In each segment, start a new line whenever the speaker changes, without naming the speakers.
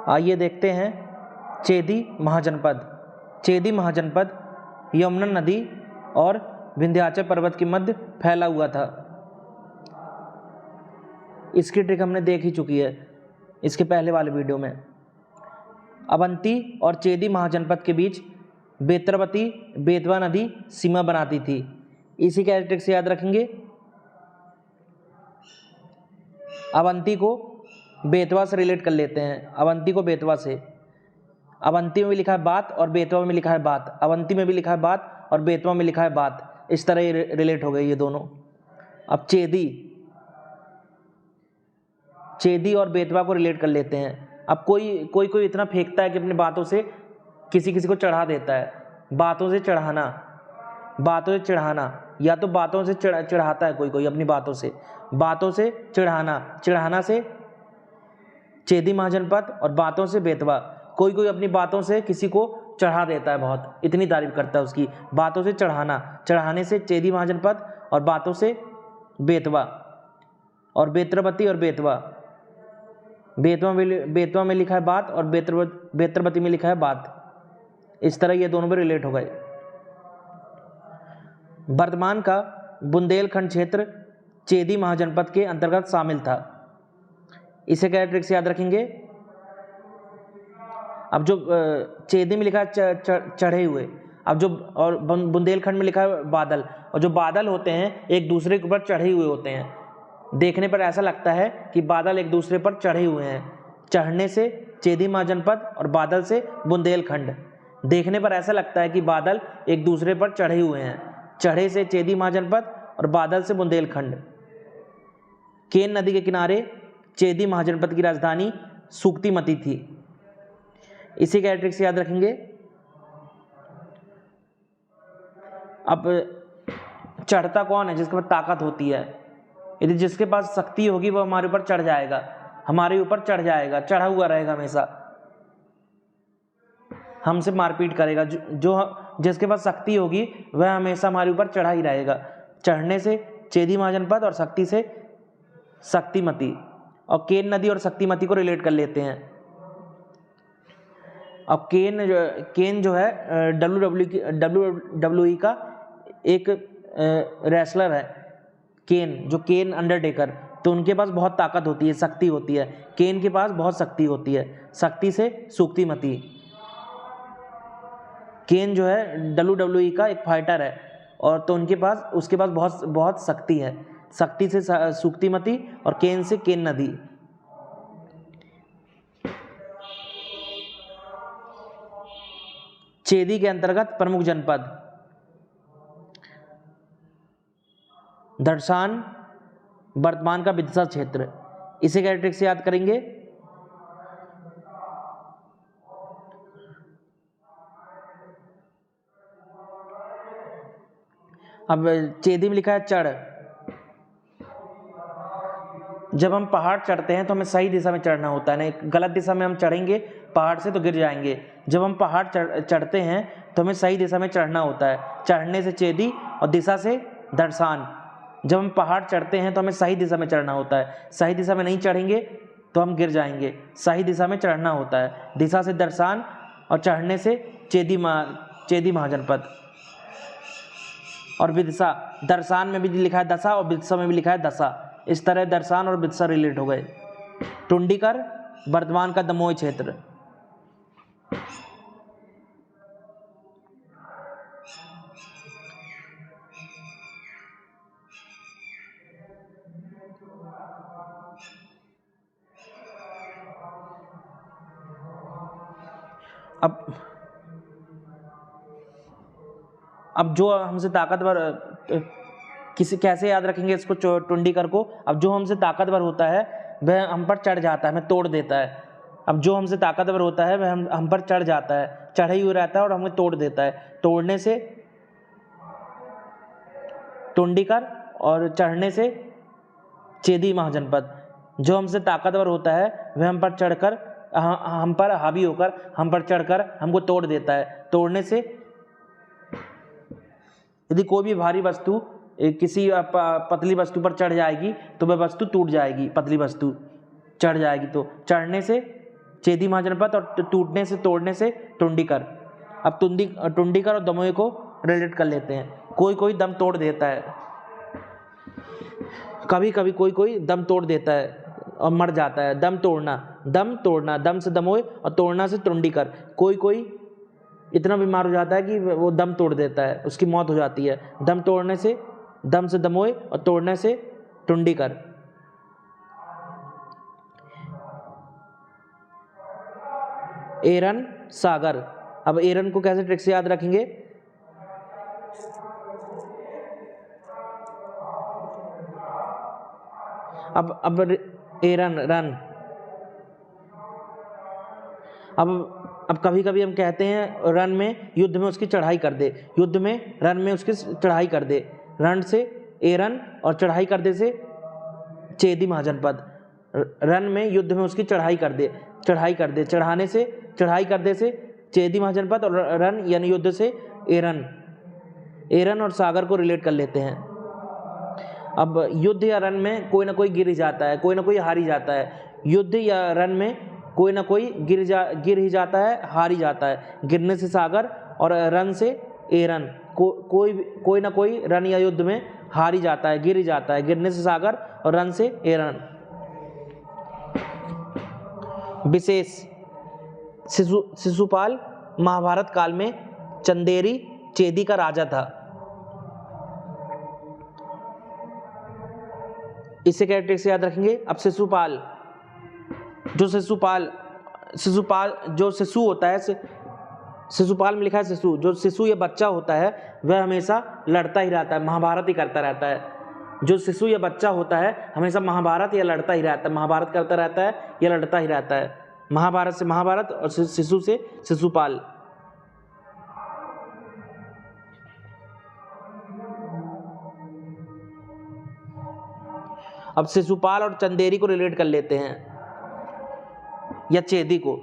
आइए देखते हैं चेदी महाजनपद। चेदी महाजनपद यमुना नदी और विंध्याचल पर्वत के मध्य फैला हुआ था। इसकी ट्रिक हमने देख ही चुकी है इसके पहले वाले वीडियो में। अवंती और चेदी महाजनपद के बीच बेत्रवती बेतवा नदी सीमा बनाती थी। इसी के ट्रिक से याद रखेंगे। अवंती को बेतवा से रिलेट कर लेते हैं। अवंती को बेतवा से, अवंती में भी लिखा है बात और बेतवा में लिखा है बात। अवंती में भी लिखा है बात और बेतवा में लिखा है बात। इस तरह ये रिलेट हो गई ये दोनों। अब चेदी और बेतवा को रिलेट कर लेते हैं। अब कोई इतना फेंकता है कि अपनी बातों से किसी को चढ़ा देता है। बातों से चढ़ाना, या तो बातों से चढ़ाता है कोई अपनी बातों से चढ़ाना से चेदी महाजनपद, और बातों से बेतवा। कोई अपनी बातों से किसी को चढ़ा देता है, बहुत इतनी तारीफ करता है उसकी। बातों से चढ़ाने से चेदी महाजनपद, और बातों से बेतवा। और बेत्रवती और बेतवा में लिखा है बात और बेत्रवती में लिखा है बात। इस तरह ये दोनों भी रिलेट हो गए। वर्तमान का बुंदेलखंड क्षेत्र चेदी महाजनपद के अंतर्गत शामिल था। इसे क्या ट्रिक से याद रखेंगे। अब जो चेदी में लिखा है चढ़े हुए, और बुंदेलखंड में लिखा है बादल। और जो बादल होते हैं एक दूसरे के ऊपर चढ़े हुए होते हैं। देखने पर ऐसा लगता है कि बादल एक दूसरे पर चढ़े हुए हैं। चढ़ने से चेदी महाजनपद और बादल से बुंदेलखंड। देखने पर ऐसा लगता है कि बादल एक दूसरे पर चढ़े हुए हैं। चढ़े से चेदी महाजनपद और बादल से बुंदेलखंड। केन नदी के किनारे चेदी महाजनपद की राजधानी सूक्तिमती थी। इसी का ट्रिक से याद रखेंगे। अब चढ़ता कौन है? जिसके पास ताकत होती है। यदि जिसके पास शक्ति होगी वो हमारे ऊपर चढ़ जाएगा, चढ़ा हुआ रहेगा, हमेशा हमसे मारपीट करेगा। जिसके पास शक्ति होगी वह हमेशा हमारे ऊपर चढ़ा ही रहेगा। चढ़ने से चेदी महाजनपद और शक्ति से शक्तिमती। और केन नदी और शक्तिमती को रिलेट कर लेते हैं। अब केन जो है WWE का एक रेसलर है। केन अंडरटेकर। तो उनके पास बहुत ताकत होती है, शक्ति होती है। केन के पास बहुत शक्ति होती है। शक्ति से सूक्तिमती। केन जो है WWE का एक फाइटर है, और तो उसके पास बहुत शक्ति है। शक्ति से सूक्तिमती और केन से केन नदी। चेदी के अंतर्गत प्रमुख जनपद धड़सान, वर्तमान का विदिशा क्षेत्र। इसे क्या ट्रिक से याद करेंगे। अब चेदी में लिखा है चढ़। जब हम पहाड़ चढ़ते हैं तो हमें सही दिशा में चढ़ना होता है, नहीं गलत दिशा में हम चढ़ेंगे पहाड़ से तो गिर जाएंगे। जब हम पहाड़ चढ़ते हैं तो हमें सही दिशा में चढ़ना होता है। चढ़ने से चेदी और दिशा से दर्शान। जब हम पहाड़ चढ़ते हैं तो हमें सही दिशा में चढ़ना होता है। सही दिशा में नहीं चढ़ेंगे तो हम गिर जाएंगे। सही दिशा में चढ़ना होता है। दिशा से दर्शान और चढ़ने से चेदी महाजनपद। और विदिशा, दर्शान में भी लिखा है दशा और विदिशा में भी लिखा है दशा। इस तरह दर्शान और विदिशा रिलेट हो गए। टुंडीकर, वर्तमान का दमोह क्षेत्र। अब जो हमसे ताकतवर, कैसे याद रखेंगे इसको टुंडीकर को। अब जो हमसे ताकतवर होता है वह हम पर चढ़ जाता है, हमें तोड़ देता है। अब जो हमसे ताकतवर होता है वह हम पर चढ़ जाता है, चढ़े हुए रहता है और हमें तोड़ देता है। तोड़ने से टुंडीकर और चढ़ने से चेदी महाजनपद। जो हमसे ताकतवर होता है वह हम पर हावी होकर हम पर चढ़कर हमको तोड़ देता है। तोड़ने से यदि कोई भी भारी वस्तु किसी पतली वस्तु पर चढ़ जाएगी तो वह वस्तु टूट जाएगी। पतली वस्तु चढ़ जाएगी तो। चढ़ने से चेदी महाजनपद और टूटने से तोड़ने से टुंडीकर। अब टुंडीकर और दमोह को रिलेट कर लेते हैं। कोई कोई दम तोड़ देता है, कभी कभी कोई कोई दम तोड़ देता है और मर जाता है। दम तोड़ना, दम से दमोह और तोड़ना से टुंडीकर। कोई कोई इतना बीमार हो जाता है कि वो दम तोड़ देता है, उसकी मौत हो जाती है। दम से दमोह और तोड़ने से टुंडीकर। एरन सागर। अब एरन को कैसे ट्रिक से याद रखेंगे? अब एरन रन। अब कभी कभी हम कहते हैं रन में युद्ध में उसकी चढ़ाई कर दे, युद्ध में रन में उसकी चढ़ाई कर दे। रन से एरन और चढ़ाई कर दे से चेदी महाजनपद। रन में युद्ध में उसकी चढ़ाई कर दे, चढ़ाने से चढ़ाई कर दे से चेदी महाजनपद और रन यानी युद्ध से एरन और सागर को रिलेट कर लेते हैं। अब युद्ध या रन में कोई ना कोई गिर ही जाता है, कोई ना कोई हार ही जाता है। युद्ध या रन में कोई ना कोई गिर ही जाता है, हार ही जाता है। गिरने से सागर और रन से एरन। कोई ना कोई रन या युद्ध में हार ही जाता है, गिर ही जाता है। गिरने से सागर और रन से एरन। विशेष। शिशुपाल महाभारत काल में चंदेरी चेदी का राजा था। इसे क्या ट्रिक से याद रखेंगे? अब शिशु होता है, शिशुपाल में लिखा है शिशु। जो शिशु या बच्चा होता है वह हमेशा लड़ता ही रहता है, महाभारत ही करता रहता है। जो शिशु या बच्चा होता है हमेशा महाभारत या लड़ता ही रहता है, महाभारत करता रहता है या लड़ता ही रहता है। महाभारत से महाभारत और शिशु से शिशुपाल। अब शिशुपाल और चंदेरी को रिलेट कर लेते हैं या चेदी को।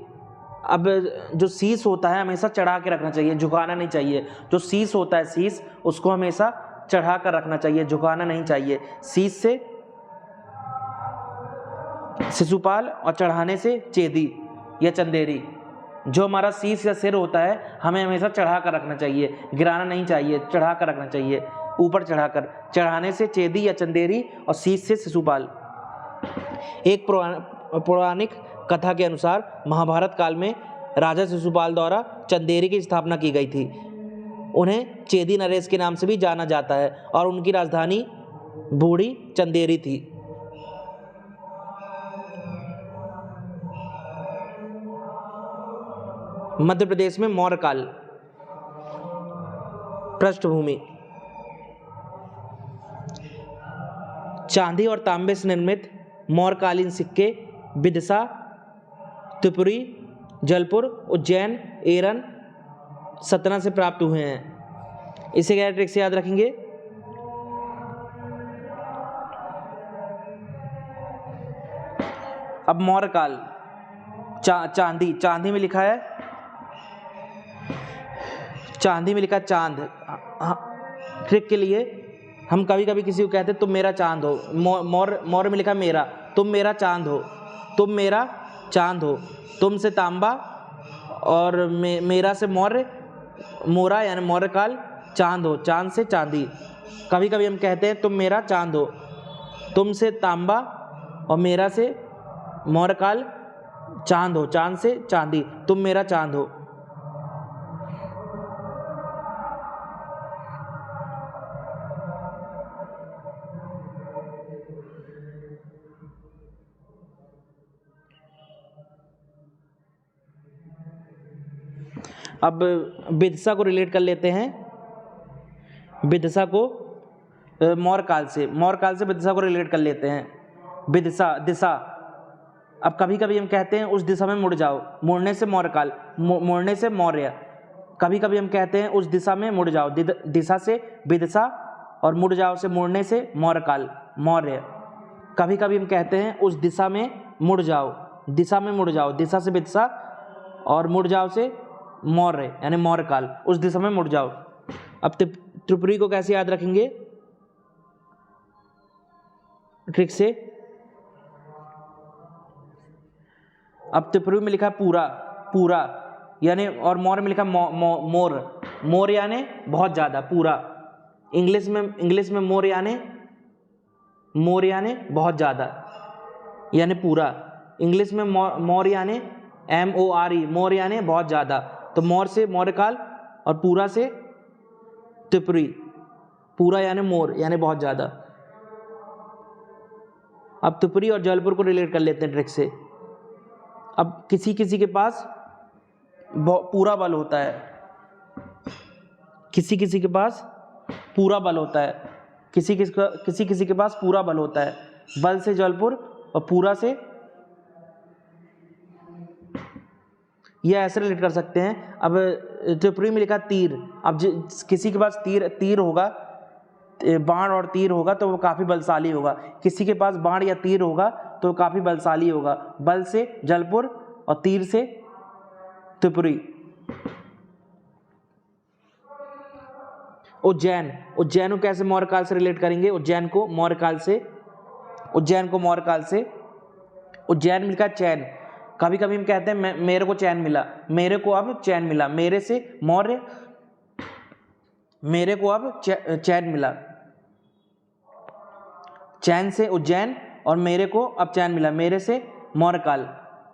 अब जो शीश होता है हमेशा चढ़ा के रखना चाहिए, झुकाना नहीं चाहिए। जो शीश होता है, शीश, उसको हमेशा चढ़ा कर रखना चाहिए, झुकाना नहीं चाहिए। शीश से शिशुपाल और चढ़ाने से चेदी या चंदेरी। जो हमारा शीश या सिर होता है हमें हमेशा चढ़ा कर रखना चाहिए, गिराना नहीं चाहिए, चढ़ा कर रखना चाहिए, ऊपर चढ़ाकर। चढ़ाने से चेदी या चंदेरी और शीश से शिशुपाल। एक पौराणिक कथा के अनुसार महाभारत काल में राजा शिशुपाल द्वारा चंदेरी की स्थापना की गई थी। उन्हें चेदी नरेश के नाम से भी जाना जाता है और उनकी राजधानी बूढ़ी चंदेरी थी। मध्य प्रदेश में मौर्य काल। पृष्ठभूमि। चांदी और तांबे से निर्मित मौर्यकालीन सिक्के विदिशा, त्रिपुरी, जलपुर, उज्जैन, एरन, सतना से प्राप्त हुए हैं। इसे क्या ट्रिक से याद रखेंगे? अब मौर्य काल। चांदी में लिखा है चांद। ट्रिक के लिए हम कभी कभी किसी को कहते हैं तुम मेरा चांद हो। मौर्य में लिखा मेरा, तुम मेरा चांद हो, तुम मेरा चांद हो। तुम से तांबा और मेरा से मौर्य, मोरा यानी मौर्य काल, चांद हो, चांद से चांदी। कभी कभी हम कहते हैं तुम मेरा चांद हो, तुम से तांबा और मेरा से मौर्य काल, चांद हो, चांद से चांदी, तुम मेरा चांद हो। अब विदिशा को रिलेट कर लेते हैं। विदिशा को मौर्य काल से विदिशा को रिलेट कर लेते हैं। विदिशा, दिशा। अब कभी कभी हम कहते हैं उस दिशा में मुड़ जाओ, मुड़ने से मौर्य काल, मुड़ने से मौर्य। कभी कभी हम कहते हैं उस दिशा में मुड़ जाओ, दिशा से विदिशा और मुड़ जाओ से मुड़ने से मौर्य काल, मौर्य। कभी कभी हम कहते हैं उस दिशा में मुड़ जाओ, दिशा में मुड़ जाओ, दिशा से विदिशा और मुड़ जाओ से मौर्य यानी मौर्य काल, उस दिशा में मुड़ जाओ। अब त्रिपुरी को कैसे याद रखेंगे? ट्रिक से अब त्रिपुरी में लिखा है पूरा, पूरा यानी, और मौर्य में लिखा मोर, मोर यानी बहुत ज़्यादा, पूरा। इंग्लिश में मोर यानी बहुत ज़्यादा यानी पूरा। इंग्लिश में मोर यानी MORE, मोर यानी बहुत ज़्यादा। तो मोर से मौर्यकाल और पूरा से त्रिपुरी। पूरा यानी मोर यानी बहुत ज़्यादा। अब त्रिपुरी और जबलपुर को रिलेट कर लेते हैं ट्रिक से। अब किसी किसी के पास पूरा बल होता है, किसी किसी के पास पूरा बल होता है, किसी किसी के पास पूरा बल होता है। बल से जबलपुर और पूरा से, यह ऐसे रिलेट कर सकते हैं। अब त्रिपुरी में लिखा तीर। अब किसी के पास तीर होगा, बाण और तीर होगा तो वो काफ़ी बलशाली होगा। किसी के पास बाण या तीर होगा तो वो काफ़ी बलशाली होगा। बल से जबलपुर और तीर से त्रिपुरी। उज्जैन को कैसे मौर्यकाल से रिलेट करेंगे? उज्जैन को मौर्यकाल से। उज्जैन में लिखा चैन। कभी कभी हम कहते हैं मेरे को चैन मिला, मेरे को अब चैन मिला। मेरे से मौर्य, मेरे को अब चैन मिला। चैन से उज्जैन और मेरे को अब चैन मिला। मेरे से मौर्यकाल,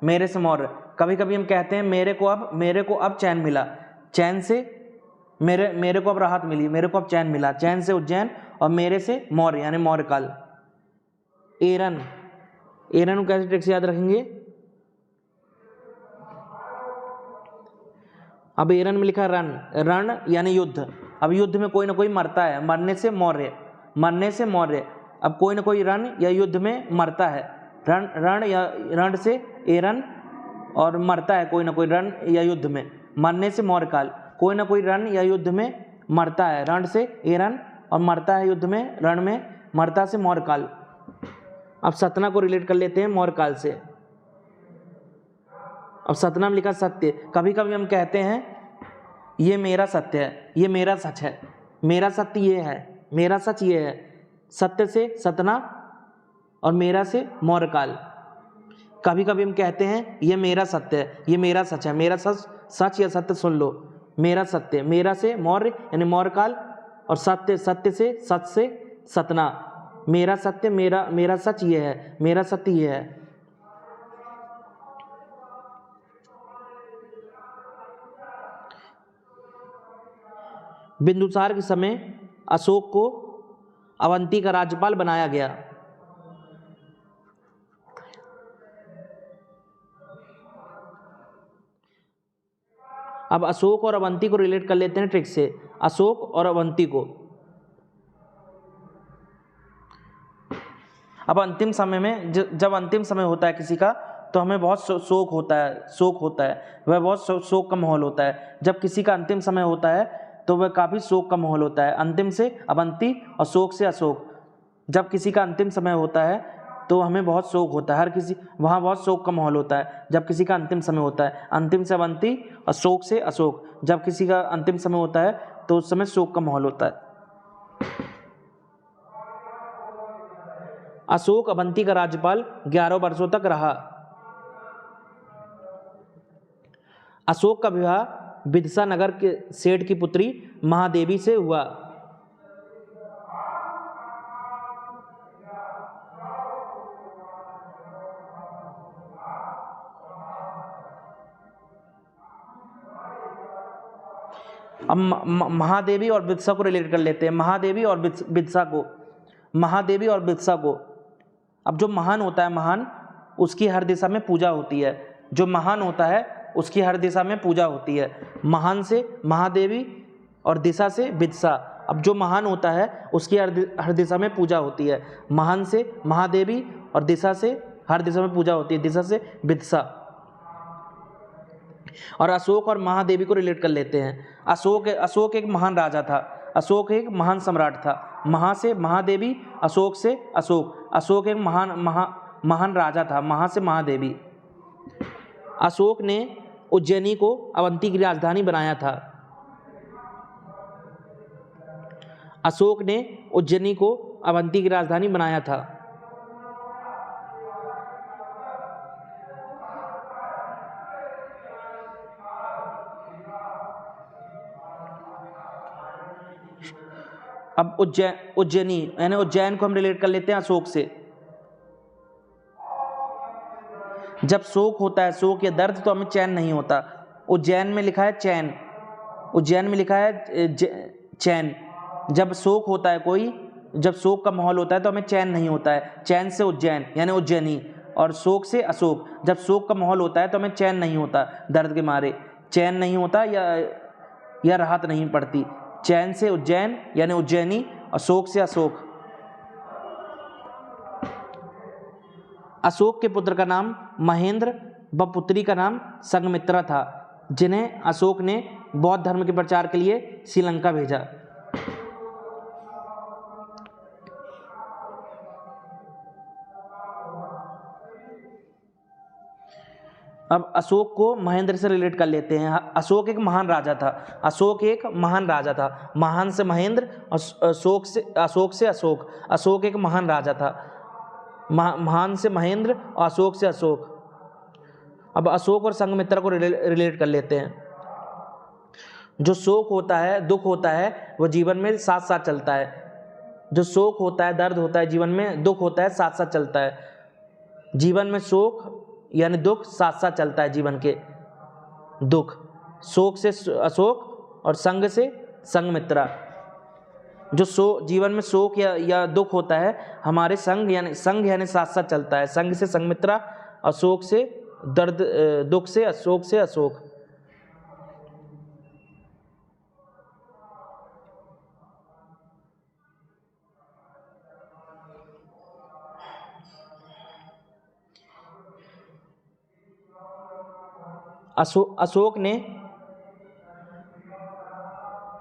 मेरे से मौर्य। कभी कभी हम कहते हैं मेरे को अब चैन मिला। चैन से मेरे को अब राहत मिली, मेरे को अब चैन मिला। चैन से उज्जैन और मेरे से मौर्य यानी मौर्यकाल। एरन को कैसे ट्रिक से याद रखेंगे? अब एरन में लिखा रण यानी युद्ध। अब युद्ध में कोई ना कोई मरता है, मरने से मौर्य। अब कोई ना कोई रण या युद्ध में मरता है। रण से एरन, और मरता है कोई ना कोई रण या युद्ध में, मरने से मौर्यकाल। कोई ना कोई रण या युद्ध में मरता है, रण से एरन, और मरता है युद्ध में, रण में, मरता से मौर्यकाल। अब सतना को रिलेट कर लेते हैं मौर्यकाल से। अब सतना में लिखा सत्य। कभी कभी हम कहते हैं ये मेरा सत्य है, ये मेरा सच है, मेरा सत्य ये है, मेरा सच ये है। सत्य से सतना और मेरा से मौर्यकाल। कभी कभी हम कहते हैं ये मेरा सत्य है, ये मेरा सच है। मेरा सच या सत्य सुन लो। मेरा सत्य, मेरा से मौर्य यानी मौर्यकाल, और सत्य से सच से सतना। मेरा सत्य, मेरा सच ये है, मेरा सत्य ये है। बिंदुसार के समय अशोक को अवंती का राज्यपाल बनाया गया। अब अशोक और अवंती को रिलेट कर लेते हैं ट्रिक से। अशोक और अवंती को। अब अंतिम समय में, जब अंतिम समय होता है किसी का, तो हमें बहुत शोक होता है। वह बहुत शोक का माहौल होता है। जब किसी का अंतिम समय होता है तो वह काफ़ी शोक का माहौल होता है। अंतिम से अवंती और शोक से अशोक। जब किसी का अंतिम समय होता है तो हमें बहुत शोक होता है, हर किसी, वहाँ बहुत शोक का माहौल होता है जब किसी का अंतिम समय होता है। अंतिम से अवंती और शोक से अशोक। जब किसी का अंतिम समय होता है तो उस समय शोक का माहौल होता है। अशोक अवंती का राज्यपाल 11 वर्षों तक रहा। अशोक का विवाह विदिशा नगर के सेठ की पुत्री महादेवी से हुआ। अब महादेवी और विदिशा को रिलेट कर लेते हैं। महादेवी और विदिशा को। अब जो महान होता है, उसकी हर दिशा में पूजा होती है। जो महान होता है उसकी हर दिशा में पूजा होती है। महान से महादेवी और दिशा से विदिशा। अब जो महान होता है उसकी हर दिशा में पूजा होती है। महान से महादेवी और दिशा से हर दिशा में पूजा होती है, दिशा से विदिशा। और अशोक और महादेवी को रिलेट कर लेते हैं। अशोक एक महान राजा था। अशोक एक महान सम्राट था। महा से महादेवी, अशोक से अशोक। अशोक एक महान राजा था। महा से महादेवी। अशोक ने उज्जैनी को अवंती की राजधानी बनाया था। अशोक ने उज्जैनी को अवंती की राजधानी बनाया था। अब उज्जैनी यानी उज्जैन को हम रिलेट कर लेते हैं अशोक से। जब शोक होता है, शोक या दर्द, तो हमें चैन नहीं होता। उज्जैन में लिखा है चैन, उज्जैन में लिखा है चैन। जब शोक होता है कोई, जब शोक का माहौल होता है तो हमें चैन नहीं होता है। चैन से उज्जैन यानी उज्जैनी, और शोक से अशोक। जब शोक का माहौल होता है तो हमें चैन नहीं होता, दर्द के मारे चैन नहीं होता या राहत नहीं पड़ती। चैन से उज्जैन यानी उज्जैनी, और शोक से अशोक। अशोक के पुत्र का नाम महेंद्र व पुत्री का नाम संघमित्रा था, जिन्हें अशोक ने बौद्ध धर्म के प्रचार के लिए श्रीलंका भेजा। अब अशोक को महेंद्र से रिलेट कर लेते हैं। अशोक एक महान राजा था, अशोक एक महान राजा था। महान से महेंद्र और अशोक से अशोक। अशोक एक महान राजा था, महान से महेंद्र और अशोक से अशोक। अब अशोक और संघमित्रा को रिलेट कर लेते हैं। जो शोक होता है, दुख होता है, वह जीवन में साथ साथ चलता है। जो शोक होता है, दर्द होता है जीवन में, दुख होता है, साथ साथ चलता है। जीवन में शोक यानी दुख साथ साथ चलता है जीवन के। दुख, शोक से अशोक और संग से संघमित्रा। जो जीवन में शोक या दुख होता है, हमारे संग यानी साथ साथ चलता है। संग से संघमित्रा, अशोक से दर्द, दुख से अशोक से अशोक।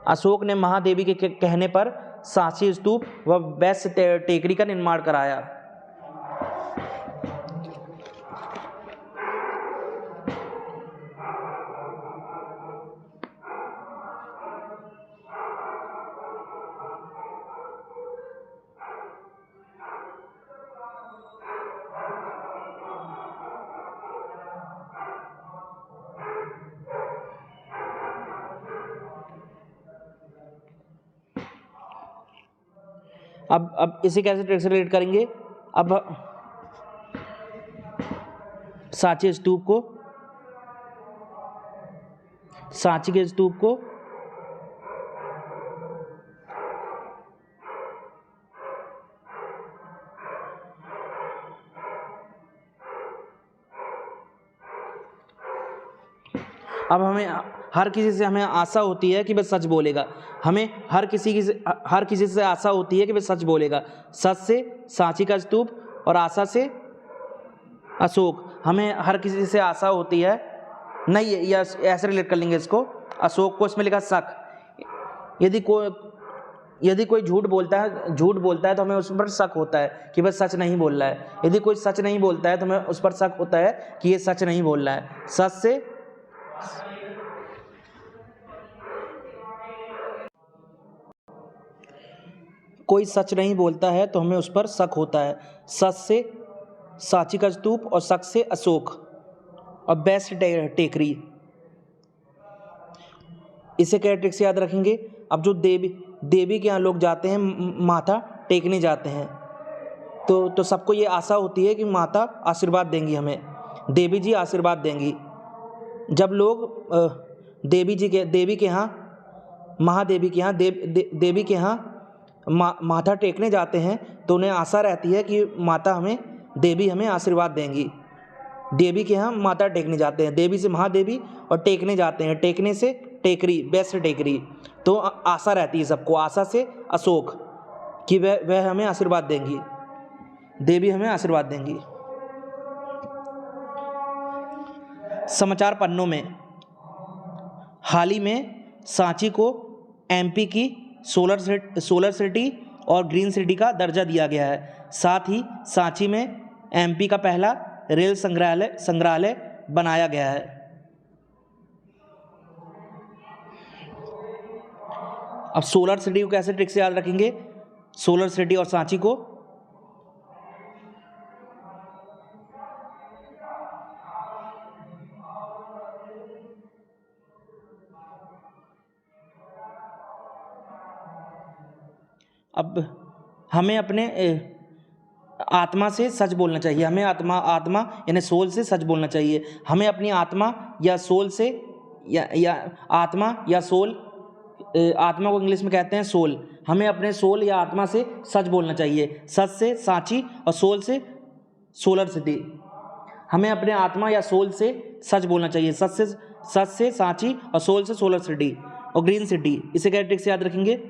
अशोक ने महादेवी के कहने पर सांची स्तूप व वैश्य टेकरी का निर्माण कराया। अब इसे कैसे ट्रिक से रिलेट करेंगे। अब सांची के स्तूप को अब हमें हर किसी से हमें आशा होती है कि वह सच बोलेगा। हमें हर किसी से आशा होती है कि वह सच बोलेगा। सच से सांची का स्तूप और आशा से अशोक। हमें हर किसी से आशा होती है, नहीं या ऐसे रिलेट कर लेंगे इसको। अशोक को इसमें लिखा शक। यदि कोई झूठ बोलता है तो हमें उस पर शक होता है कि वह सच नहीं बोल रहा है। यदि कोई सच नहीं बोलता है तो हमें उस पर शक होता है कि ये सच नहीं बोल रहा है। सच से कोई सच नहीं बोलता है तो हमें उस पर शक होता है। सच से सांची का स्तूप और शक से अशोक और बेस्ट टेकरी। इसे क्या ट्रिक से याद रखेंगे। अब जो देवी के यहाँ लोग जाते हैं, माथा टेकने जाते हैं, तो सबको ये आशा होती है कि माता आशीर्वाद देंगी, हमें देवी जी आशीर्वाद देंगी। जब लोग देवी के यहाँ, महादेवी के यहाँ, देवी के यहाँ माथा टेकने जाते हैं तो उन्हें आशा रहती है कि देवी हमें आशीर्वाद देंगी। देवी के यहाँ माथा टेकने जाते हैं, देवी से महादेवी, और टेकने जाते हैं, टेकने से टेकरी, बेस्ट टेकरी। तो आशा रहती है सबको, आशा से अशोक, कि वह हमें आशीर्वाद देंगी, देवी हमें आशीर्वाद देंगी। समाचार पन्नों में हाल ही में सांची को एमपी की सोलर सिटी और ग्रीन सिटी का दर्जा दिया गया है। साथ ही सांची में एमपी का पहला रेल संग्रहालय बनाया गया है। अब सोलर सिटी को कैसे ट्रिक से याद रखेंगे। सोलर सिटी और सांची को अब हमें अपने आत्मा से सच बोलना चाहिए, हमें आत्मा यानी सोल से सच बोलना चाहिए। हमें अपनी आत्मा या सोल से या आत्मा या सोल, आत्मा को इंग्लिश में कहते हैं सोल, हमें अपने सोल या आत्मा से सच बोलना चाहिए। सच से सांची और सोल से सोलर सिटी। हमें अपने आत्मा या सोल से सच बोलना चाहिए। सच से सांची और सोल से सोलर सिटी और ग्रीन सिटी। इसे क्या ट्रिक से याद रखेंगे?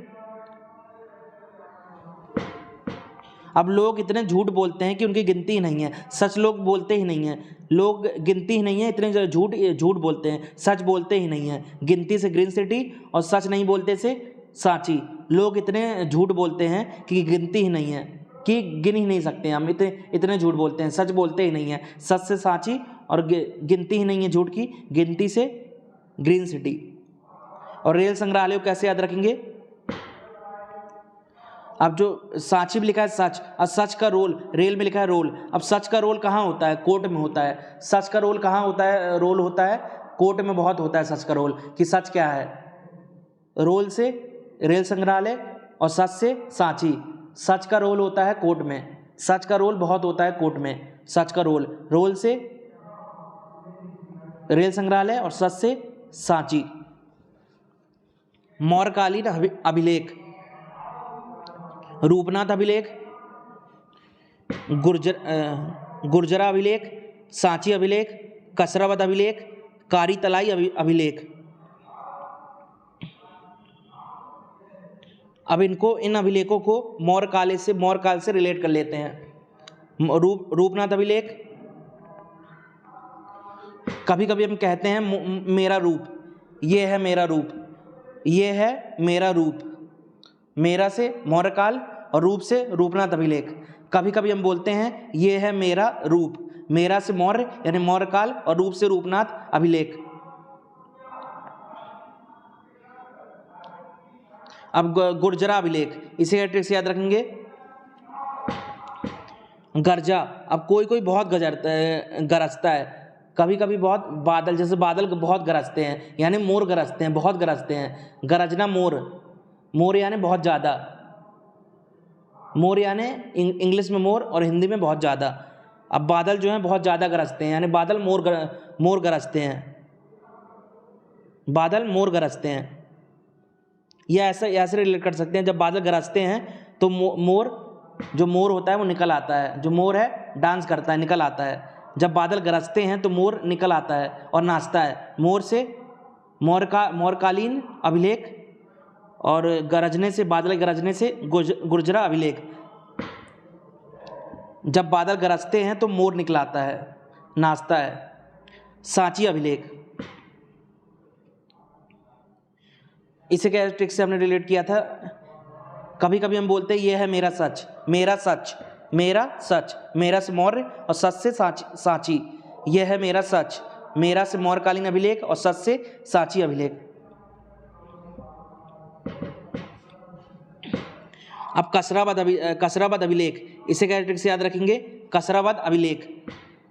अब लोग इतने झूठ बोलते हैं कि उनकी गिनती ही नहीं है। सच लोग बोलते ही नहीं हैं, लोग गिनती ही नहीं है, इतने झूठ बोलते हैं, सच बोलते ही नहीं है। गिनती से ग्रीन सिटी और सच नहीं बोलते से सांची। लोग इतने झूठ बोलते हैं कि गिनती ही नहीं है, कि गिन ही नहीं सकते हम, इतने झूठ बोलते हैं, सच बोलते ही नहीं है। सच से सांची और गिनती ही नहीं है झूठ की, गिनती से ग्रीन सिटी। और रेल संग्रहालय को कैसे याद रखेंगे? अब जो सांची में लिखा है सच, और सच का रोल रेल में लिखा है रोल। अब सच का रोल कहाँ होता है? कोर्ट में होता है। सच का रोल कहाँ होता है? रोल होता है कोर्ट में, बहुत होता है सच का रोल। कि सच क्या है? रोल से रेल संग्रहालय और सच से सांची। सच का रोल होता है कोर्ट में, सच का रोल बहुत होता है कोर्ट में। सच का रोल से रेल संग्रहालय और सच से सांची। मौर्यकालीन अभिलेख, रूपनाथ अभिलेख, गुर्जरा अभिलेख, सांची अभिलेख, कसरावद अभिलेख, कारी तलाई अभिलेख। अब इन अभिलेखों को मौर्य काल से रिलेट कर लेते हैं। रूपनाथ अभिलेख, कभी कभी हम कहते हैं मेरा रूप, ये है मेरा रूप, ये है मेरा रूप। मेरा से मौर्यकाल और रूप से रूपनाथ अभिलेख। कभी कभी हम बोलते हैं ये है मेरा रूप, मेरा से मौर्य यानी मौर्यकाल और रूप से रूपनाथ अभिलेख। अब गुर्जरा अभिलेख, इसे ट्रिक से याद रखेंगे? गर्जा, अब कोई बहुत गरजता है। कभी कभी बहुत बादल, जैसे बादल बहुत गरजते हैं, यानी मोर गरजते हैं, बहुत गरजते हैं। गरजना मोर यानी बहुत ज़्यादा। मोर यानी इंग्लिश में मोर और हिंदी में बहुत ज़्यादा। अब बादल जो हैं बहुत ज़्यादा गरजते हैं, यानी बादल मोर गरजते हैं, बादल मोर गरजते हैं। या ऐसे रिलेट कर सकते हैं, जब बादल गरजते हैं तो मोर होता है वो निकल आता है। जो मोर है डांस करता है, निकल आता है। जब बादल गरजते हैं तो मोर निकल आता है और नाचता है। मोर से मौर्यकालीन अभिलेख और गरजने से, बादल गरजने से गुर्जरा अभिलेख। जब बादल गरजते हैं तो मोर निकल आता है, नाचता है। सांची अभिलेख, इसे क्या ट्रिक से हमने रिलेट किया था? कभी कभी हम बोलते हैं ये है मेरा सच, मेरा सच, मेरा सच। मेरा से मौर्य और सच से सांची। यह है मेरा सच, मेरा से मौर्यकालीन अभिलेख और सच से सांची अभिलेख। अब कसरावद अभिलेख, इसे क्या ट्रिक से याद रखेंगे? कसरावद अभिलेख।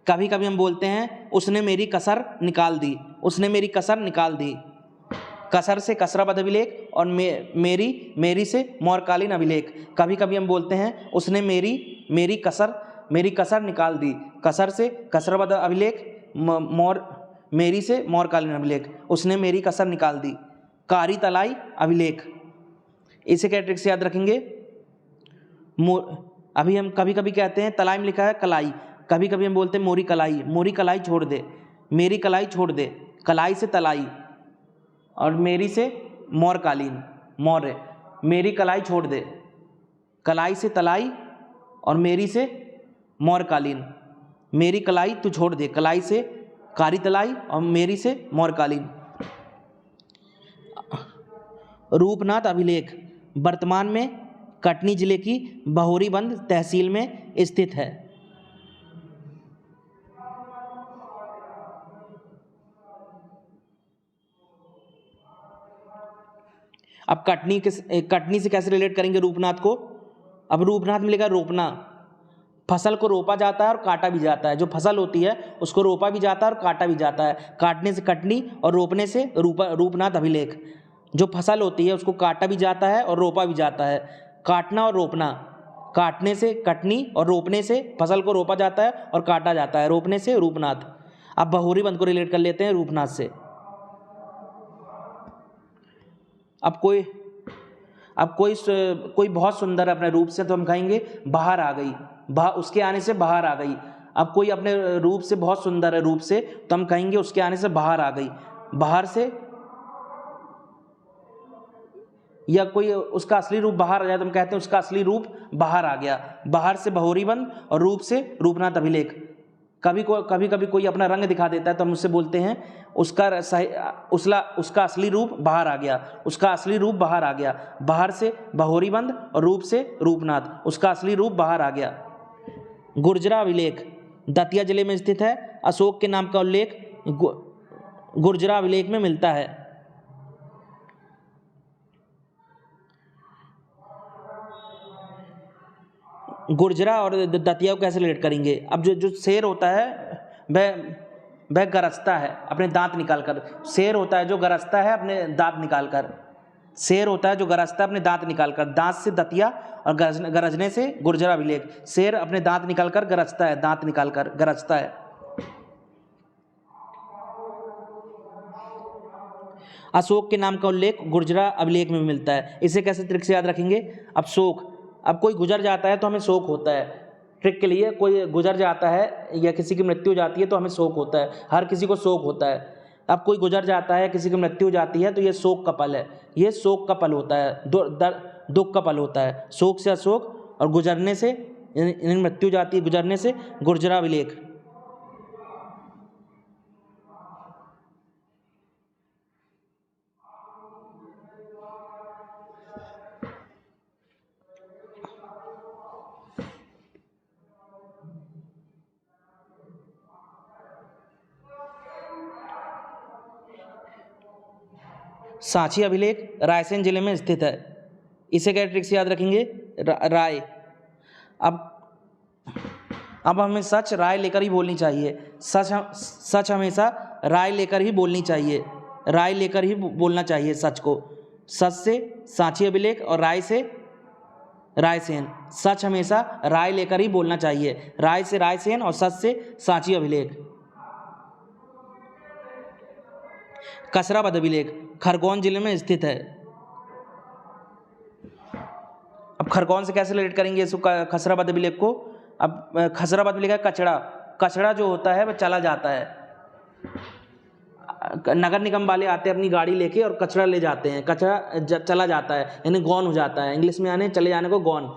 कभी कभी हम बोलते हैं उसने मेरी कसर निकाल दी, उसने मेरी कसर निकाल दी। कसर से कसरावद अभिलेख और मेरी से मौर्यकालीन अभिलेख। कभी कभी हम बोलते हैं उसने मेरी कसर निकाल दी। कसर से कसरावद अभिलेख, मेरी से मौर्यकालीन अभिलेख। उसने मेरी कसर निकाल दी। कारी तलाई अभिलेख, इसे क्या ट्रिक से याद रखेंगे? अभी हम कभी कभी कहते हैं तलाई में लिखा है कलाई, कभी कभी हम बोलते हैं मोरी कलाई छोड़ दे, मेरी कलाई छोड़ दे। कलाई से तलाई और मेरी से मौर्यकालीन, मौर्य। मेरी कलाई छोड़ दे, कलाई से तलाई और मेरी से मौर्यकालीन। मेरी कलाई तू छोड़ दे, कलाई से कारी तलाई और मेरी से मौर्यकालीन। रूपनाथ अभिलेख वर्तमान में कटनी जिले की बहोरीबंद तहसील में स्थित है। अब कटनी से कैसे रिलेट करेंगे रूपनाथ को? अब रूपनाथ में लिखा रोपना, फसल को रोपा जाता है और काटा भी जाता है। जो फसल होती है उसको रोपा भी जाता है और काटा भी जाता है। काटने से कटनी और रोपने से रूपनाथ अभिलेख। जो फसल होती है उसको काटा भी जाता है और रोपा भी जाता है। काटना और रोपना, काटने से कटनी और रोपने से फसल को रोपा जाता है और काटा जाता है, रोपने से रूपनाथ। अब बहुरी बंद को रिलेट कर लेते हैं रूपनाथ से। अब कोई बहुत सुंदर अपने रूप से, तो हम कहेंगे बाहर आ गई, उसके आने से बाहर आ गई। अब कोई अपने रूप से बहुत सुंदर है, रूप से, तो हम कहेंगे उसके आने से बाहर आ गई, बाहर से। या कोई उसका असली रूप बाहर आ जाए तो हम कहते हैं उसका असली रूप बाहर आ गया। बाहर से बहुरी बंद और रूप से रूपनाथ अभिलेख। कभी कभी कोई अपना रंग दिखा देता है तो हम उससे बोलते हैं उसका असली रूप बाहर आ गया, उसका असली रूप बाहर आ गया। बाहर से बहुरी बंद और रूप से रूपनाथ, उसका असली रूप बाहर आ गया। गुर्जरा अभिलेख दतिया जिले में स्थित है। अशोक के नाम का उल्लेख गुर्जरा अभिलेख में मिलता है। गुर्जरा और दतिया को कैसे रिलेट करेंगे? अब जो शेर होता है वह गरजता है अपने दांत निकालकर। शेर होता है जो गरजता है अपने दांत निकालकर। शेर होता है जो गरजता है अपने दांत निकालकर। दांत से दतिया और गरजने से गुर्जरा अभिलेख। शेर अपने दांत निकालकर गरजता है, दांत निकालकर गरजता है। अशोक के नाम का उल्लेख गुर्जरा अभिलेख में मिलता है। इसे कैसे ट्रिक से याद रखेंगे? अब शोक, अब कोई गुजर जाता है तो हमें शोक होता है। ट्रिक के लिए, कोई गुजर जाता है या किसी की मृत्यु हो जाती है तो हमें शोक होता है। हर किसी को शोक होता है। अब कोई गुजर जाता है, किसी की मृत्यु हो जाती है तो ये शोक का पल है, ये शोक का पल होता है, दुख का पल होता है। शोक से अशोक और गुजरने से, मृत्यु हो जाती है गुजरने से, गुर्जरा अभिलेख। सांची अभिलेख रायसेन जिले में स्थित है। इसे क्या ट्रिक से याद रखेंगे? राय। अब हमें सच राय लेकर ही बोलनी चाहिए। सच हमेशा राय लेकर ही बोलनी चाहिए, राय लेकर ही बोलना चाहिए सच को। सच से सांची अभिलेख और राय से रायसेन। सच हमेशा राय लेकर ही बोलना चाहिए, राय से रायसेन और सच से सांची अभिलेख। कसराबाद अभिलेख खरगोन जिले में स्थित है। अब खरगोन से कैसे रिलेट करेंगे इसको, खसराबाद अभिलेख को? अब खसराबाद में लिखा है कचड़ा। कचड़ा जो होता है वह चला जाता है। नगर निगम वाले आते हैं अपनी गाड़ी लेके और कचरा ले जाते हैं, कचरा चला जाता है, यानी गॉन हो जाता है। इंग्लिश में आने चले जाने को गॉन।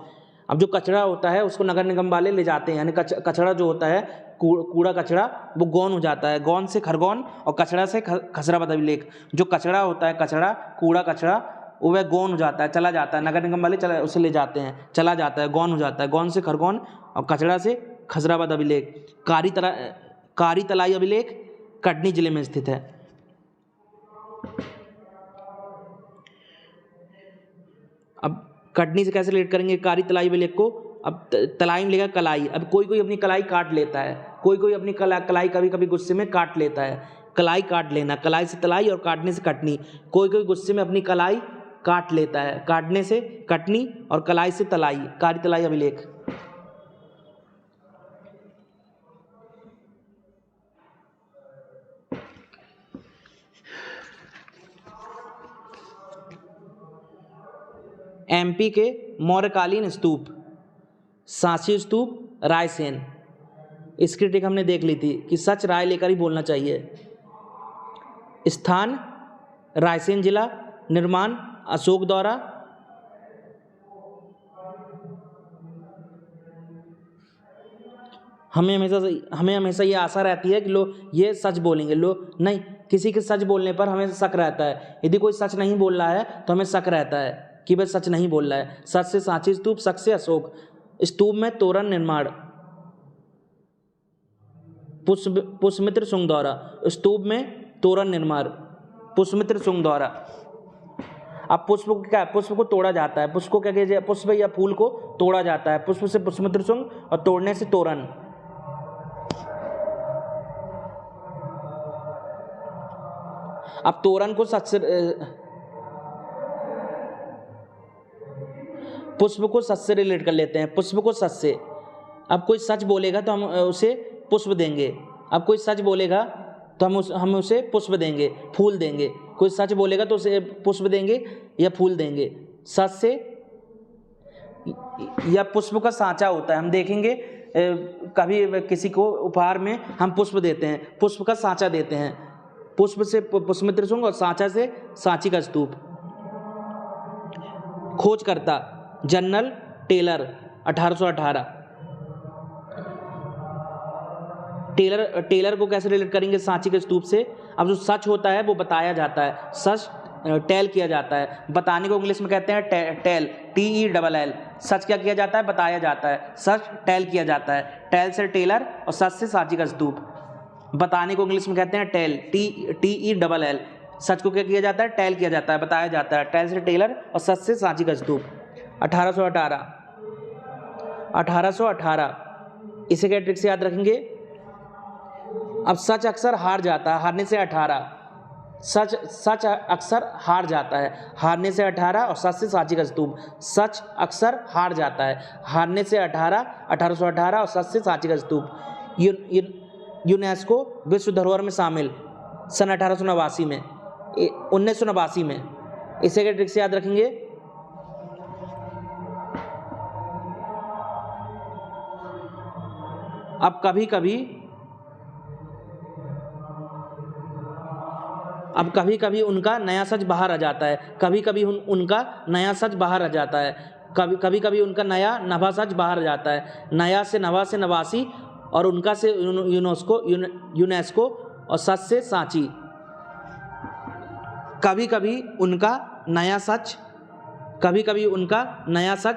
अब जो कचरा होता है उसको नगर निगम वाले ले जाते हैं, यानी कचरा जो होता है, कूड़ा कचरा, वो गौन हो जाता है। गौन से खरगोन और कचरा से खसराबाद अभिलेख। जो कचरा होता है, कचरा, कूड़ा कचरा, वह गौन हो जाता है, चला जाता है। नगर निगम वाले उसे ले जाते हैं, चला जाता है, गौन हो जाता है। गौन से खरगोन और कचरा से खसराबाद अभिलेख। कारी तलाई अभिलेख कटनी जिले में स्थित है। अब कटनी से कैसे रिलेट करेंगे कारी तलाई अभिलेख को? अब तलाई में लिखा कलाई। अब कोई अपनी कलाई काट लेता है, कोई अपनी कलाई कभी कभी गुस्से में काट लेता है। कलाई काट लेना, कलाई से तलाई और काटने से कटनी। कोई गुस्से में अपनी कलाई काट लेता है, काटने से कटनी और कलाई से तलाई। कारी तलाई अभिलेख। एमपी के मौर्यकालीन स्तूप, सांची स्तूप, रायसेन। इसकी ट्रिक हमने देख ली थी कि सच राय लेकर ही बोलना चाहिए। स्थान रायसेन जिला, निर्माण अशोक द्वारा। हमें हमेशा ये आशा रहती है कि लोग ये सच बोलेंगे, लोग नहीं, किसी के सच बोलने पर हमें शक रहता है। यदि कोई सच नहीं बोल रहा है तो हमें शक रहता है कि वह सच नहीं बोल रहा है। सच से सांची स्तूप, शक से अशोक। स्तूप में तोरण निर्माण पुष्यमित्र शुंग द्वारा। स्तूप में तोरण निर्माण पुष्यमित्र शुंग द्वारा। अब पुष्प को क्या, पुष्प को तोड़ा जाता है, पुष्प को क्या किया जाए, पुष्प या फूल को तोड़ा जाता है। पुष्प से पुष्यमित्र शुंग और तोड़ने से तोरण। अब तोरण को पुष्प को सच से रिलेट कर लेते हैं, पुष्प को सच से। अब कोई सच बोलेगा तो हम उसे पुष्प देंगे, अब कोई सच बोलेगा तो हम उसे पुष्प देंगे, फूल देंगे। कोई सच बोलेगा तो उसे पुष्प देंगे या फूल देंगे। सच से या पुष्प का सांचा होता है, हम देखेंगे कभी किसी को उपहार में हम पुष्प देते हैं, पुष्प का सांचा देते हैं। पुष्प से पुष्पमित्र शुंग और सांचा से सांची का स्तूप। खोजकर्ता जनरल टेलर 1818। टेलर को कैसे रिलेट करेंगे सांची के स्तूप से? अब जो सच होता है वो बताया जाता है, सच टेल किया जाता है। बताने को इंग्लिश में कहते हैं टेल, TELL। सच क्या किया जाता है? बताया जाता है। सच टेल किया जाता है। टेल से टेलर और सच से सांची का स्तूप। बताने को इंग्लिश में कहते हैं टेल, TELL। सच को क्या किया जाता है? टेल किया जाता है, बताया जाता है। टेल से टेलर और सच से सांची का स्तूप। 1818 इसे क्या ट्रिक से याद रखेंगे? अब सच अक्सर हार जाता है, हारने से 18। सच अक्सर हार जाता है, हारने से 18 और सच से सांची का स्तूप। सच अक्सर हार जाता है, हारने से 1818 और सच से सांची का स्तूप। यूनेस्को विश्व धरोहर में शामिल सन 1889 में, 1989 में। इसे क्या ट्रिक से याद रखेंगे? अब कभी कभी उनका नया सच बाहर आ जाता है, कभी कभी उनका नया सच बाहर आ जाता है, कभी कभी उनका नया नवा सच बाहर आ जाता है। नया से नवा से नवासी और उनका से यूनेस्को और सच से सांची। कभी कभी उनका नया सच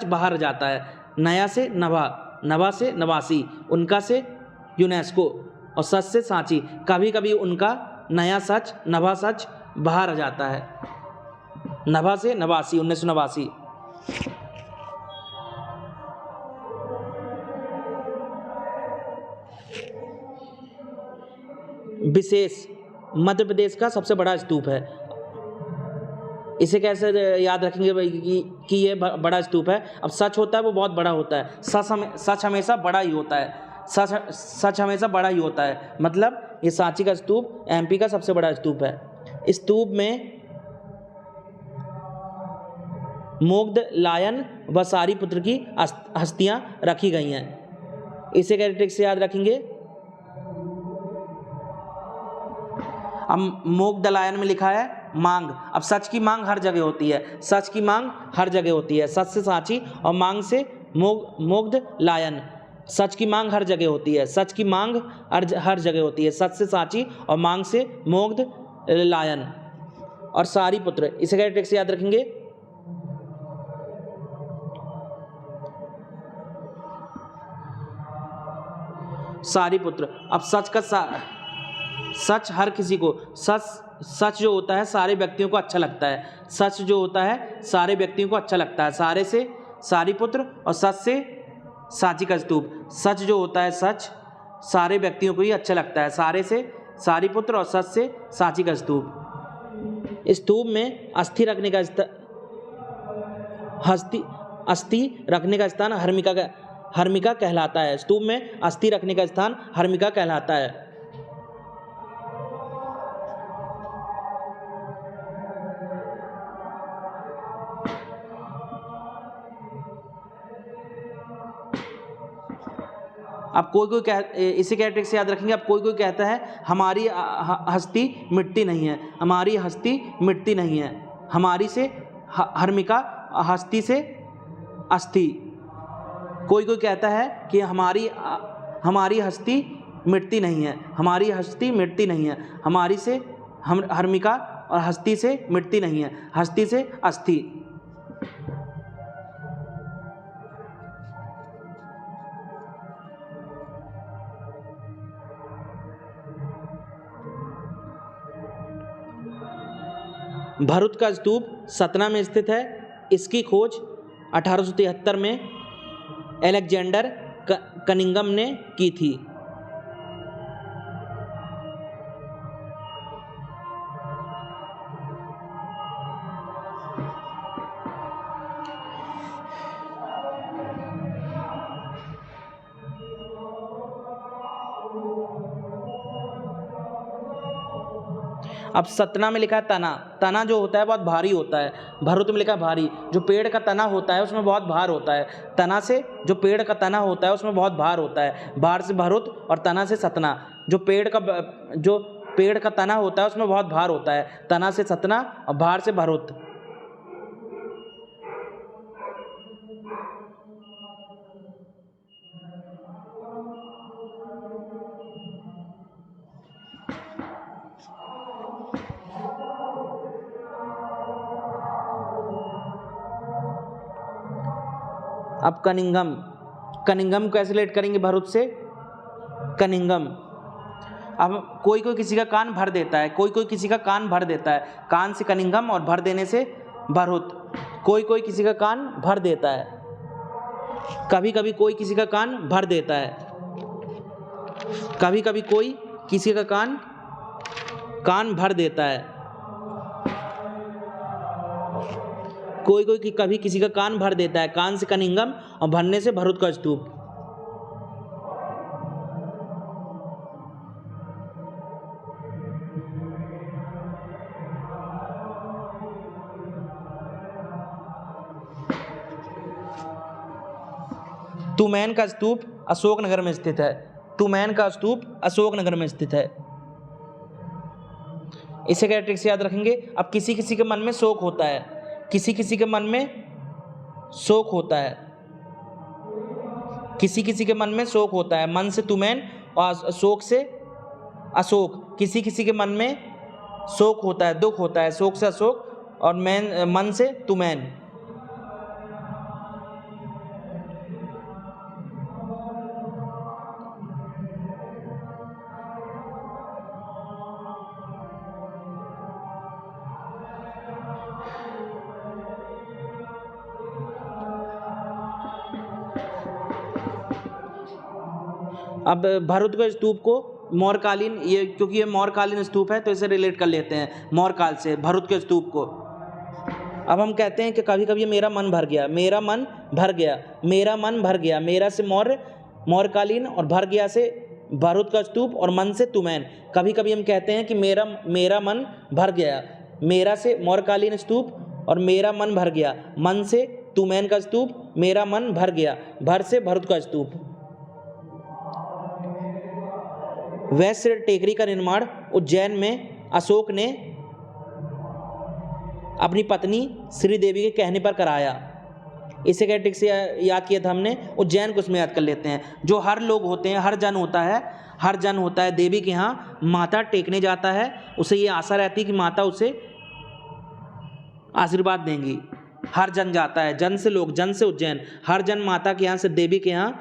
बाहर आ जाता है। नया से नवा, नवा से नवासी, उनका से यूनेस्को और सच से सांची। कभी कभी उनका नया सच, नवा सच बाहर आ जाता है। नभा से नवासी, 1989। विशेष मध्य प्रदेश का सबसे बड़ा स्तूप है। इसे कैसे याद रखेंगे भाई कि ये बड़ा स्तूप है? अब सच होता है वो बहुत बड़ा होता है, सच हमेशा बड़ा ही होता है, सच हमेशा बड़ा ही होता है। मतलब ये सांची का स्तूप MP का सबसे बड़ा स्तूप है। स्तूप में मोग्ध लायन व सारीपुत्र की हस्तियां रखी गई हैं। इसे क्या ट्रिक से याद रखेंगे? अब मोग्धलायन में लिखा है मांग। अब सच की मांग हर जगह होती है, सच की मांग हर जगह होती है। सच से सांची और मांग से मोग्धलायन। सच की मांग हर जगह होती है, सच की मांग हर जगह होती है। सच से सांची और मांग से मोग्धलायन। और सारीपुत्र, इसे क्या ट्रिक से याद रखेंगे? सारीपुत्र। अब सच हर किसी को, सच जो होता है सारे व्यक्तियों को अच्छा लगता है। सच जो होता है सारे व्यक्तियों को अच्छा लगता है। सारे से सारीपुत्र और सच से सांची का स्तूप। सच जो होता है, सच सारे व्यक्तियों को ही अच्छा लगता है। सारे से सारीपुत्र और सच से सांची का स्तूप। स्तूप में अस्थि रखने का स्थान हर्मिका कहलाता है। स्तूप में अस्थि रखने का स्थान हर्मिका कहलाता है। अब इसी कैरेक्टर से याद रखेंगे। अब कोई कहता है हमारी हस्ती मिटती नहीं है, हमारी हस्ती मिटती नहीं है। हमारी से हर्मिका, हस्ती से अस्थि। कोई कहता है कि हमारी हस्ती मिटती नहीं है, हमारी हस्ती मिटती नहीं है। हमारी से हर्मिका और हस्ती से मिटती नहीं है, हस्ती से अस्थि। भरूच का स्तूप सतना में स्थित है। इसकी खोज 1873 में अलेक्जेंडर कनिंघम ने की थी। अब सतना में लिखा है तना। तना जो होता है बहुत भारी होता है। भरुत में लिखा है भारी। जो पेड़ का तना होता है उसमें बहुत भार होता है। तना से जो पेड़ का तना होता है उसमें बहुत भार होता है। भार से भरुत और तना से सतना। जो पेड़ का तना होता है उसमें बहुत भार होता है। तना से सतना और भार से भरुत। अब कनिंगम। कनिंगम कैसे रिलेट करेंगे भरुत से? कनिंगम। अब कोई कोई किसी का कान भर देता है, कोई कोई किसी का कान भर देता है। कान से कनिंगम और भर देने से भरुत। कोई कोई किसी का कान भर देता है। कभी कभी कोई किसी का कान भर देता है। कभी कभी कोई किसी का कान भर देता है। कोई कोई कभी किसी का कान भर देता है। कान से कनिंगम और भरने से भरुत का स्तूप। तुमैन का स्तूप अशोकनगर में स्थित है। तुमैन का स्तूप अशोकनगर में स्थित है। इसे क्या ट्रिक से याद रखेंगे? अब किसी किसी के मन में शोक होता है। किसी किसी के मन में शोक होता है। किसी किसी के मन में शोक होता है। मन से तुमैन और शोक से अशोक। किसी किसी के मन में शोक होता है, दुख होता है। शोक से अशोक और मन से तुमैन। अब भरुत के स्तूप को मौर्यकालीन, ये क्योंकि ये मौर्यकालीन स्तूप है तो इसे रिलेट कर लेते हैं मौर्यकाल से भरुत के स्तूप को। अब हम कहते हैं कि कभी कभी मेरा मन भर गया। मेरा मन भर गया। मेरा मन भर गया। मेरा से मौर्यकालीन और भर गया से भरुत का स्तूप और मन से तुमैन। कभी कभी हम कहते हैं कि मेरा मन भर गया। मेरा से मौर्यकालीन स्तूप और मेरा मन भर गया। मन से तुमैन का स्तूप, मेरा मन भर गया। भर से भरुत का स्तूप। वैश्य टेकरी का निर्माण उज्जैन में अशोक ने अपनी पत्नी श्रीदेवी के कहने पर कराया। इसे क्या ट्रिक से याद किया था हमने? उज्जैन को उसमें याद कर लेते हैं। जो हर लोग होते हैं, हर जन होता है देवी के यहाँ माथा टेकने जाता है। उसे ये आशा रहती है कि माता उसे आशीर्वाद देंगी। हर जन जाता है, जन से लोग, जन से उज्जैन। हर जन माता के यहाँ से देवी के यहाँ,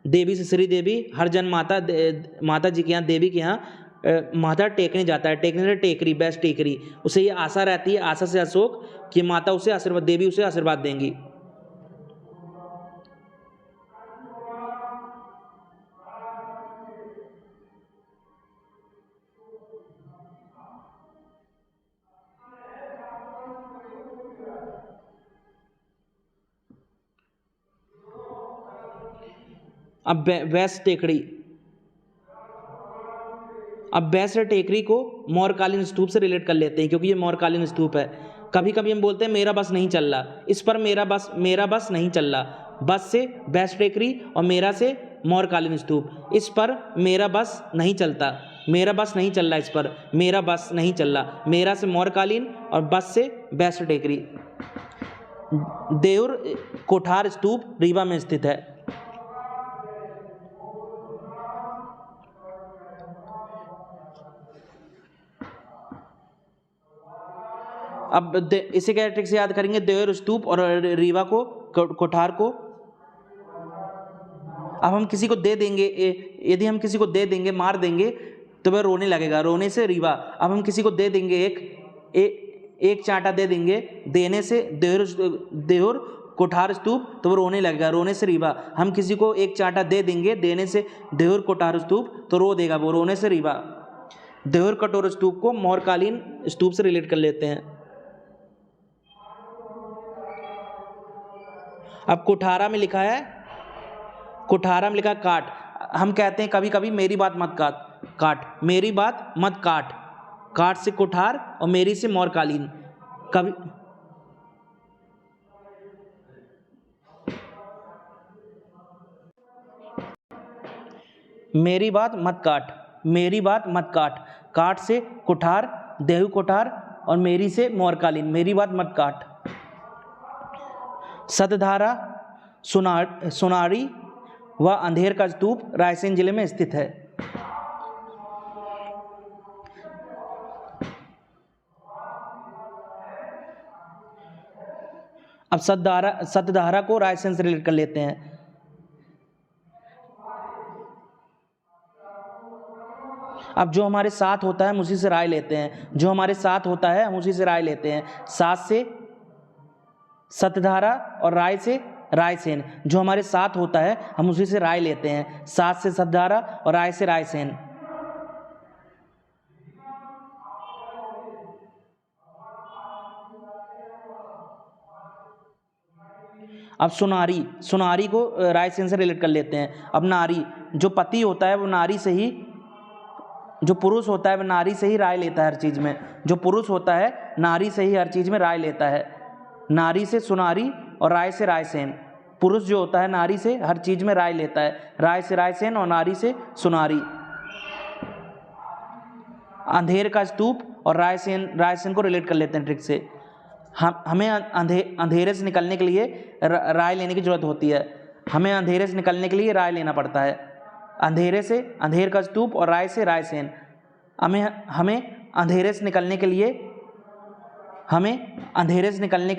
देवी से श्री देवी, हर जन माता जी के यहाँ देवी के यहाँ माथा टेकने जाता है। टेकने से टेकरी, बेस्ट टेकरी। उसे ये आशा रहती है, आशा से अशोक, कि माता उसे आशीर्वाद, देवी उसे आशीर्वाद देंगी। अब वैश्य टेकरी। अब वैश्य टेकरी को मौर्यकालीन स्तूप से रिलेट कर लेते हैं क्योंकि ये मौर्यकालीन स्तूप है। कभी कभी हम बोलते हैं मेरा बस नहीं चल रहा। इस पर मेरा बस नहीं चल रहा। बस से वैश्य टेकरी और मेरा से मौर्यकालीन स्तूप। इस पर मेरा बस नहीं चलता। मेरा बस नहीं चल रहा। इस पर मेरा बस नहीं चल रहा। मेरा से मौर्यकालीन और बस से वैश्य टेकरी। देउर कोठार स्तूप रीवा में स्थित है। अब इसे क्या ट्रिक से याद करेंगे? देउर स्तूप और रीवा को, कोठार को। अब हम किसी को दे देंगे, यदि हम किसी को दे देंगे, मार देंगे तो वह रोने लगेगा। रोने से रीवा। अब हम किसी को दे देंगे एक चांटा दे देंगे, देने से देउर कोठार स्तूप, तो वो रोने लगेगा। रोने से रीवा। हम किसी को एक चांटा दे देंगे, देने से देउर कोठार स्तूप, तो रो देगा वो। रोने से रीवा। देउर कटोर स्तूप को मौर्यकालीन स्तूप से रिलेट कर लेते हैं। अब कुठारा में लिखा है, काट। हम कहते हैं कभी कभी मेरी बात मत काट। मेरी बात मत काट। काठ से कुठार और मेरी से मोरकालीन। कभी मेरी बात मत काट, मेरी बात मत काट, काठ से कुठार, देहु कुठार और मेरी से मोरकालीन, मेरी बात मत काट। सतधारा सोनारी व अंधेर का स्तूप रायसेन जिले में स्थित है। अब सतधारा को रायसेन से रिलेट कर लेते हैं। अब जो हमारे साथ होता है हम उसी से राय लेते हैं, जो हमारे साथ होता है हम उसी से राय लेते हैं। सात से सतधारा और राय से रायसेन, जो हमारे साथ होता है हम उसी से राय लेते हैं। सात से सतधारा और राय से रायसेन। अब सुनारी को रायसेन से रिलेट कर लेते हैं। अब नारी, जो पति होता है वो नारी से ही, जो पुरुष होता है वो नारी से ही राय लेता है हर चीज़ में, जो पुरुष होता है नारी से ही हर चीज़ में राय लेता है। नारी से सुनारी और राय से रायसेन। पुरुष जो होता है नारी से हर चीज़ में राय लेता है, राय से रायसेन और नारी से सुनारी। अंधेर का स्तूप और रायसेन को रिलेट कर लेते हैं ट्रिक से। हमें अंधेरे से निकलने के लिए राय लेने की ज़रूरत होती है, हमें अंधेरे से निकलने के लिए राय लेना पड़ता है। अंधेरे से अंधेर का स्तूप और राय से रायसेन। हमें अंधेरे से निकलने के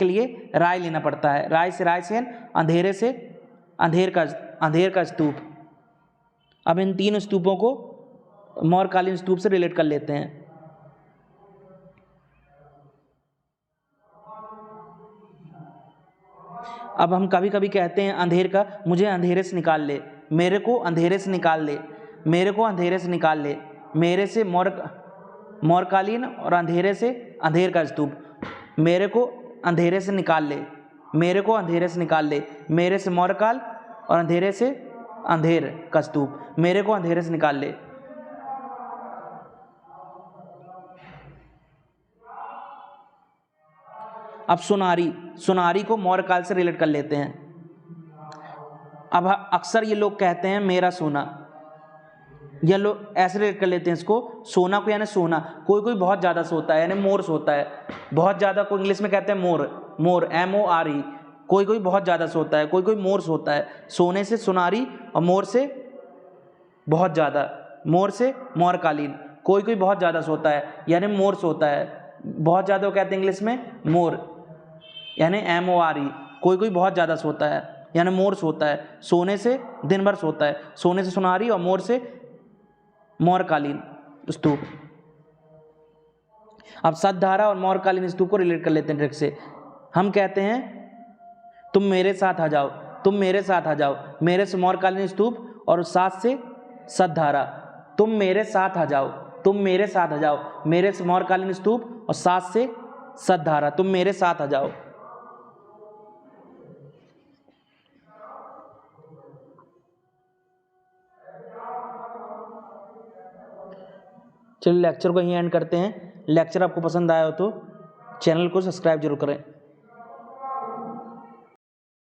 लिए राय लेना पड़ता है। राय से रायसेन, अंधेरे से अंधेर का स्तूप। अब इन तीन स्तूपों को मौर्यकालीन स्तूप से रिलेट कर लेते हैं। अब हम कभी कभी कहते हैं अंधेर का, मुझे अंधेरे से निकाल ले, मेरे को अंधेरे से निकाल ले, मेरे को अंधेरे से निकाल ले। मेरे से मौर्यकालीन और अंधेरे से अंधेर का स्तूप। मेरे को अंधेरे से निकाल ले, मेरे को अंधेरे से निकाल ले। मेरे से मौर्यकाल और अंधेरे से अंधेर का स्तूप। मेरे को अंधेरे से निकाल ले। अब सुनारी को मौर्यकाल से रिलेट कर लेते हैं। अब अक्सर ये लोग कहते हैं मेरा सोना, ये लोग ऐसे रिलेट कर लेते हैं इसको। सोना को यानी सोना, कोई कोई बहुत ज़्यादा सोता है यानी मोर सोता है, बहुत ज़्यादा को इंग्लिश में कहते हैं मोर MORE। कोई कोई बहुत ज़्यादा सोता है, कोई कोई मोर सोता है। सोने से सुनारी और मोर से बहुत ज़्यादा, मोर से मौर्यकालीन। कोई कोई बहुत ज़्यादा सोता है यानी मोर सोता है, बहुत ज़्यादा को कहते हैं इंग्लिश में मोर यानी MORE। कोई कोई बहुत ज़्यादा सोता है यानी मोर सोता है, सोने से दिन भर सोता है। सोने से सुनारी और मोर से मौर्यकालीन स्तूप। अब सतधारा और मौर्यकालीन स्तूप को रिलेट कर लेते हैं ट्रिक से। हम कहते हैं तुम मेरे साथ आ जाओ, तुम मेरे साथ आ जाओ। मेरे से मौर्यकालीन स्तूप और सात से सतधारा। तुम मेरे साथ आ जाओ, तुम मेरे साथ आ जाओ। मेरे से मौर्यकालीन स्तूप और सात से सतधारा। तुम मेरे साथ आ जाओ। चलिए लेक्चर को यहीं एंड करते हैं। लेक्चर आपको पसंद आया हो तो चैनल को सब्सक्राइब जरूर करें।